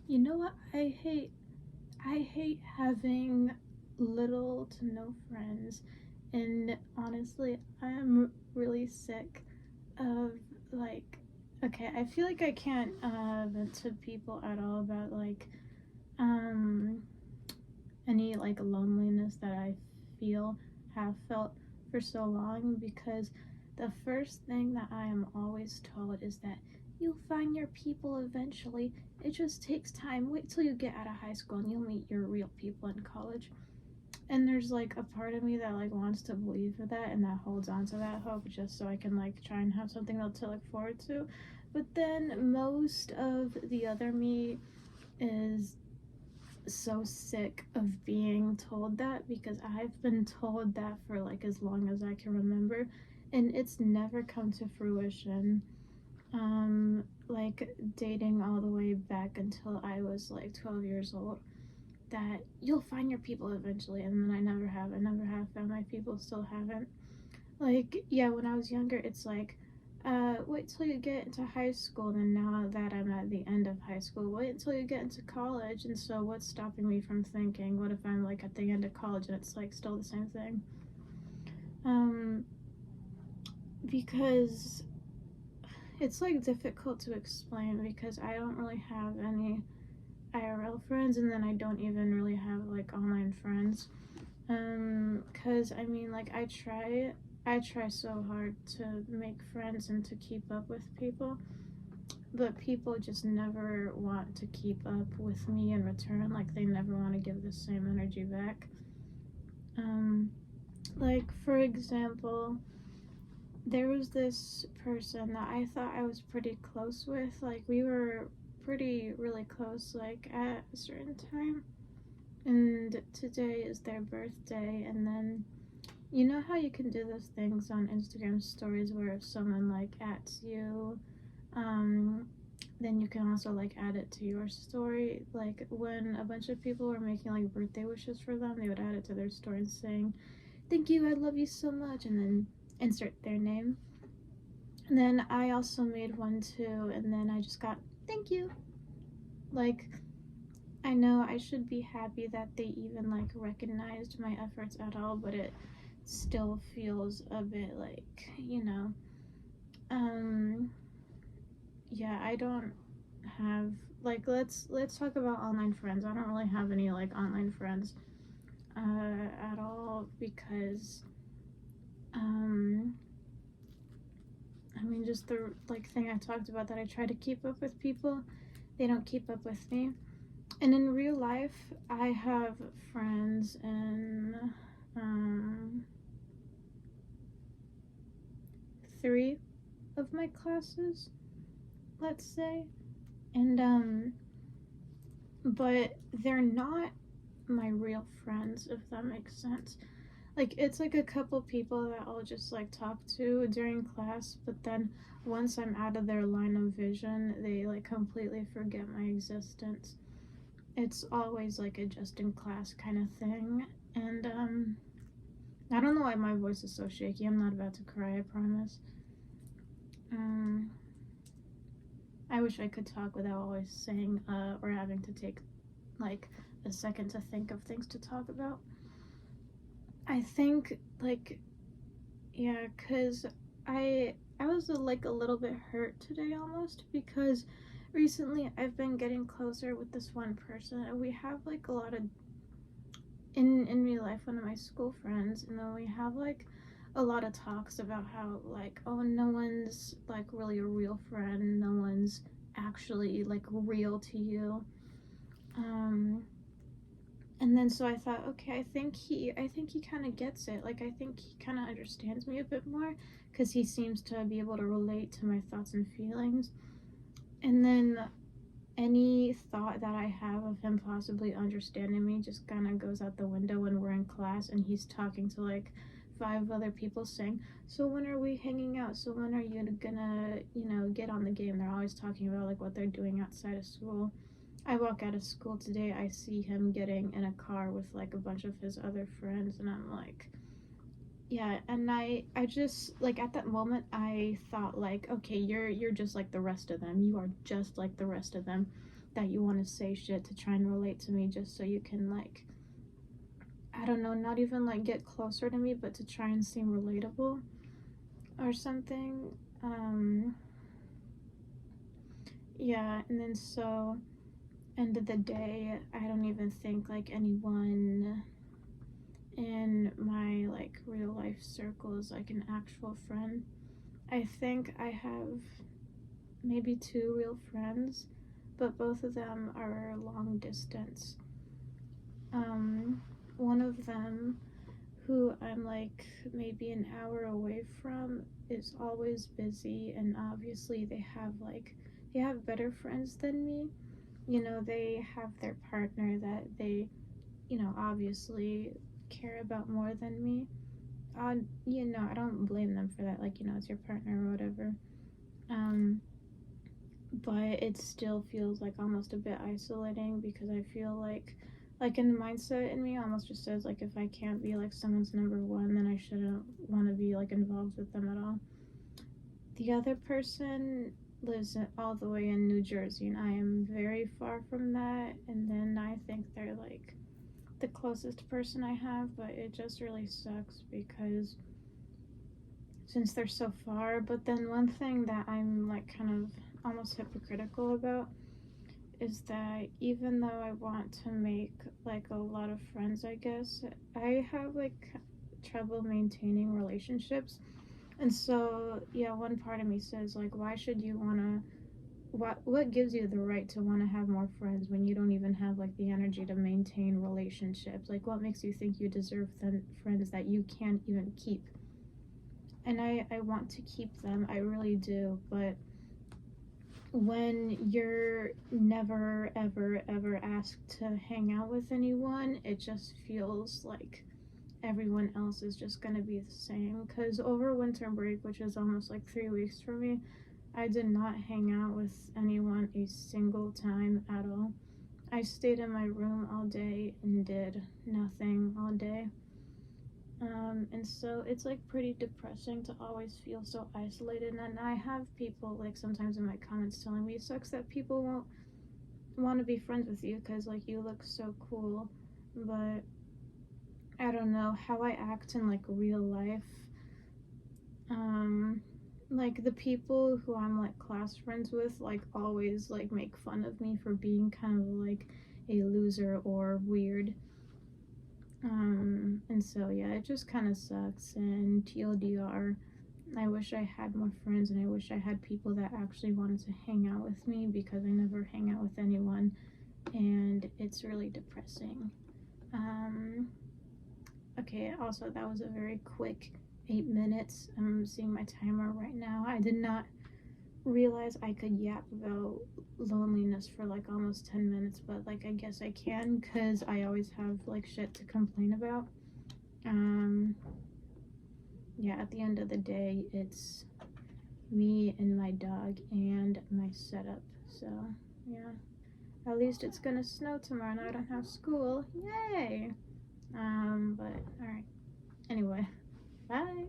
You know what? I hate having little to no friends, and honestly, I am really sick of like. Okay, I feel like I can't vent to people at all about like um any like loneliness that I feel have felt for so long, because the first thing that I am always told is that you'll find your people eventually. It just takes time. Wait till you get out of high school and you'll meet your real people in college. And there's like a part of me that like wants to believe for that and that holds on to that hope just so I can like try and have something to look forward to. But then most of the other me is so sick of being told that, because I've been told that for like as long as I can remember, and it's never come to fruition. Like dating all the way back until I was like 12 years old, that you'll find your people eventually, and then I never have. I never have found my people, still haven't. Like, yeah, when I was younger, it's like, wait till you get into high school. And now that I'm at the end of high school, wait until you get into college. And so, what's stopping me from thinking, what if I'm like at the end of college and it's like still the same thing? Um, because it's like difficult to explain, because I don't really have any IRL friends, and then I don't even really have like online friends. Cause I mean, like I try so hard to make friends and to keep up with people, but people just never want to keep up with me in return. Like they never want to give the same energy back. Um, like for example, there was this person that I thought I was pretty close with. Like we were pretty really close, like at a certain time. And today is their birthday, and then you know how you can do those things on Instagram stories where if someone like adds you, um, then you can also like add it to your story. Like when a bunch of people were making like birthday wishes for them, they would add it to their story and saying, "Thank you, I love you so much," and then insert their name. And then I also made one too, and then I just got "thank you." Like I know I should be happy that they even like recognized my efforts at all, but it still feels a bit like, um yeah, I don't have like let's talk about online friends. I don't really have any like online friends at all, because um I mean, just the like thing I talked about, that I try to keep up with people, they don't keep up with me. And in real life, I have friends in um, three of my classes, let's say, and but they're not my real friends, if that makes sense. Like it's like a couple people that I'll just like talk to during class, but then once I'm out of their line of vision, they like completely forget my existence. It's always like a just in class kind of thing, and I don't know why my voice is so shaky. I'm not about to cry, I promise. Um, I wish I could talk without always saying or having to take like a second to think of things to talk about. I think like yeah, cause I was like a little bit hurt today almost, because recently I've been getting closer with this one person, and we have like a lot of in real life, one of my school friends, and then we have like a lot of talks about how like, oh, no one's like really a real friend, no one's actually like real to you. um and then so I thought, okay, I think he kind of gets it. Like I think he kind of understands me a bit more, because he seems to be able to relate to my thoughts and feelings. And then any thought that I have of him possibly understanding me just kind of goes out the window when we're in class and he's talking to like five other people saying, "So when are we hanging out? So when are you gonna, get on the game?" They're always talking about like what they're doing outside of school. I walk out of school today, I see him getting in a car with like a bunch of his other friends, and I'm like, yeah. And I just like at that moment I thought like, okay, you're just like the rest of them. You are just like the rest of them. that you want to say shit to try and relate to me just so you can, like, I don't know, not even like get closer to me, but to try and seem relatable or something. Yeah, and then so end of the day, I don't even think like anyone in my like real life circle is like an actual friend. I think I have maybe 2 real friends, but both of them are long distance. One of them, who I'm like maybe an hour away from, is always busy, and obviously they have better friends than me. You know, they have their partner that they, you know, obviously care about more than me. You know, I don't blame them for that. Like, you know, it's your partner or whatever. Um, but it still feels like almost a bit isolating because I feel like in the mindset in me almost just says like if I can't be like someone's number one, then I shouldn't want to be like involved with them at all. The other person lives all the way in New Jersey, and I am very far from that. And then I think they're like the closest person I have, but it just really sucks because since they're so far. But then one thing that I'm like kind of almost hypocritical about is that even though I want to make like a lot of friends, I guess, I have like trouble maintaining relationships. And so, yeah, one part of me says like why should you want to what gives you the right to want to have more friends when you don't even have like the energy to maintain relationships? Like what makes you think you deserve the friends that you can't even keep? And I want to keep them, I really do, but when you're never ever ever asked to hang out with anyone, it just feels like everyone else is just gonna be the same. Because over winter break, which is almost like 3 weeks for me, I did not hang out with anyone a single time at all. I stayed in my room all day and did nothing all day. And so it's like pretty depressing to always feel so isolated. And I have people like sometimes in my comments telling me it sucks that people won't want to be friends with you because like you look so cool. But I don't know how I act in like real life. Like the people who I'm like class friends with like always like make fun of me for being kind of like a loser or weird. And so yeah, it just kind of sucks. And TLDR, I wish I had more friends and I wish I had people that actually wanted to hang out with me because I never hang out with anyone and it's really depressing. Okay, also that was a very quick 8 minutes. I'm seeing my timer right now. I did not realize I could yap about loneliness for like almost 10 minutes, but like I guess I can because I always have like shit to complain about. Yeah, at the end of the day, it's me and my dog and my setup. So, yeah. At least it's gonna snow tomorrow and I don't have school. Yay! But alright. Anyway, bye.